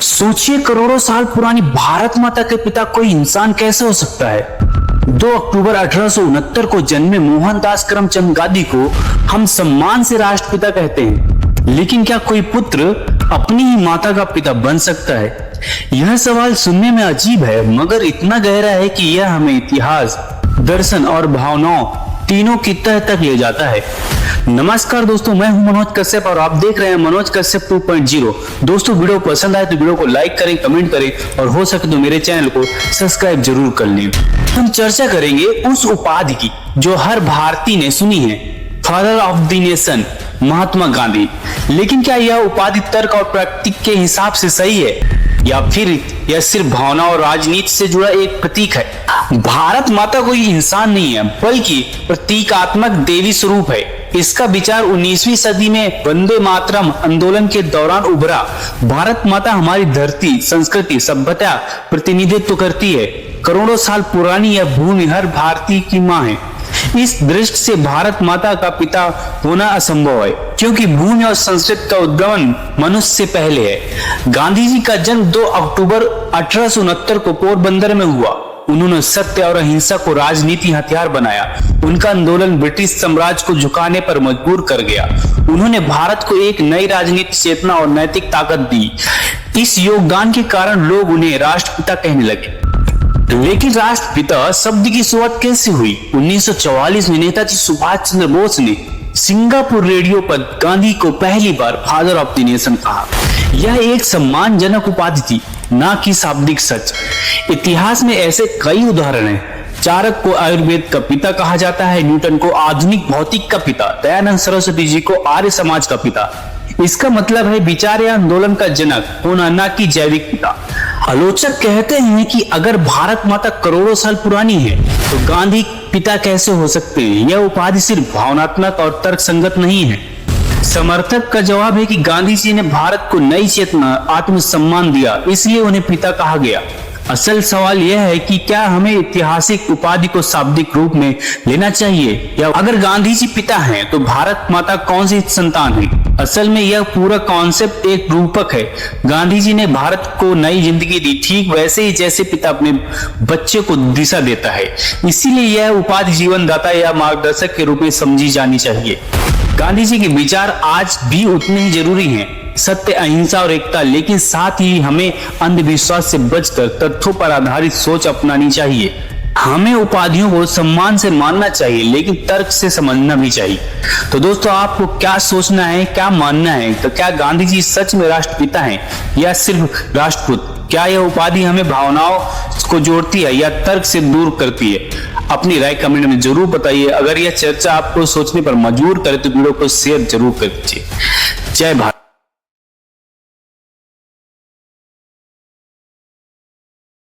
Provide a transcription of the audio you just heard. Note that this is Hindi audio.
सोचिए, करोड़ों साल पुरानी भारत माता के पिता कोई इंसान कैसे हो सकता है। 2 अक्टूबर 1869 को जन्मे मोहनदास करमचंद गांधी को हम सम्मान से राष्ट्रपिता कहते हैं, लेकिन क्या कोई पुत्र अपनी ही माता का पिता बन सकता है? यह सवाल सुनने में अजीब है, मगर इतना गहरा है कि यह हमें इतिहास, दर्शन और भावनाओं तीनों की तह तक ले जाता है। नमस्कार दोस्तों, मैं हूं मनोज कश्यप और आप देख रहे हैं मनोज कश्यप 2.0। दोस्तों, वीडियो पसंद आए तो वीडियो को लाइक करें, कमेंट करें और हो सके तो मेरे चैनल को सब्सक्राइब जरूर कर लें। हम चर्चा करेंगे उस उपाधि की जो हर भारतीय ने सुनी है, father of the nation, Mahatma Gandhi. लेकिन क्या यह उपाधि तर्क और प्रैक्टिक के हिसाब से सही है या फिर यह सिर्फ भावना और राजनीति से जुड़ा एक प्रतीक है? भारत माता कोई इंसान नहीं है, बल्कि प्रतीकात्मक देवी स्वरूप है। इसका विचार 19वीं सदी में वंदे मातरम आंदोलन के दौरान उभरा। भारत माता हमारी धरती, संस्कृति, सभ्यता प्रतिनिधित्व करती है। करोड़ों साल पुरानी यह भूमि हर भारतीय की मां है। इस दृष्टि से भारत माता का पिता होना असंभव है, क्योंकि भूमि और संस्कृति का उद्गमन मनुष्य से पहले है। गांधी जी का जन्म 2 अक्टूबर 1869 को पोरबंदर में हुआ। उन्होंने सत्य और अहिंसा को राजनीति हथियार बनाया। उनका आंदोलन ब्रिटिश साम्राज्य को झुकाने पर मजबूर कर गया। उन्होंने भारत को एक नई राजनीतिक चेतना और नैतिक ताकत दी। इस योगदान के कारण लोग उन्हें राष्ट्रपिता कहने लगे। लेकिन राष्ट्रपिता शब्द की शुरुआत कैसे हुई? 1944 में नेताजी सुभाष चंद्र बोस ने सिंगापुर रेडियो पर गांधी को पहली बार फादर ऑफ द नेशन कहा। यह एक सम्मानजनक उपाधि थी, ना कि शाब्दिक सच। इतिहास में ऐसे कई उदाहरण हैं। चाणक्य को आयुर्वेद का पिता कहा जाता है, न्यूटन को आधुनिक भौतिक का पिता, दयानंद सरस्वती जी को आर्य समाज का पिता। इसका मतलब है विचार या आंदोलन का जनक होना, ना कि जैविक पिता। आलोचक कहते हैं कि अगर भारत माता करोड़ों साल पुरानी है तो गांधी पिता कैसे हो सकते हैं? यह उपाधि सिर्फ भावनात्मक और तर्कसंगत नहीं है। समर्थक का जवाब है कि गांधी जी ने भारत को नई चेतना, आत्मसम्मान दिया, इसलिए उन्हें पिता कहा गया। असल सवाल यह है कि क्या हमें ऐतिहासिक उपाधि को शाब्दिक रूप में लेना चाहिए, या अगर गांधी जी पिता हैं तो भारत माता कौन सी संतान है? असल में यह पूरा कॉन्सेप्ट एक रूपक है। गांधी जी ने भारत को नई जिंदगी दी, ठीक वैसे ही जैसे पिता अपने बच्चे को दिशा देता है। इसीलिए यह उपाधि जीवनदाता या मार्गदर्शक के रूप में समझी जानी चाहिए। गांधी जी के विचार आज भी उतने ही जरूरी हैं, सत्य, अहिंसा और एकता, लेकिन साथ ही हमें अंधविश्वास से बचकर तथ्यों पर आधारित सोच अपनानी चाहिए। हमें उपाधियों को सम्मान से मानना चाहिए, लेकिन तर्क से समझना भी चाहिए। तो दोस्तों, आपको क्या सोचना है, क्या मानना है? तो क्या गांधी जी सच में राष्ट्रपिता हैं या सिर्फ राष्ट्रपुत्र? क्या यह उपाधि हमें भावनाओं को जोड़ती है या तर्क से दूर करती है? अपनी राय कमेंट में जरूर बताइए। अगर यह चर्चा आपको सोचने पर मजबूर करे तो वीडियो को शेयर जरूर कर दीजिए। जय भारत।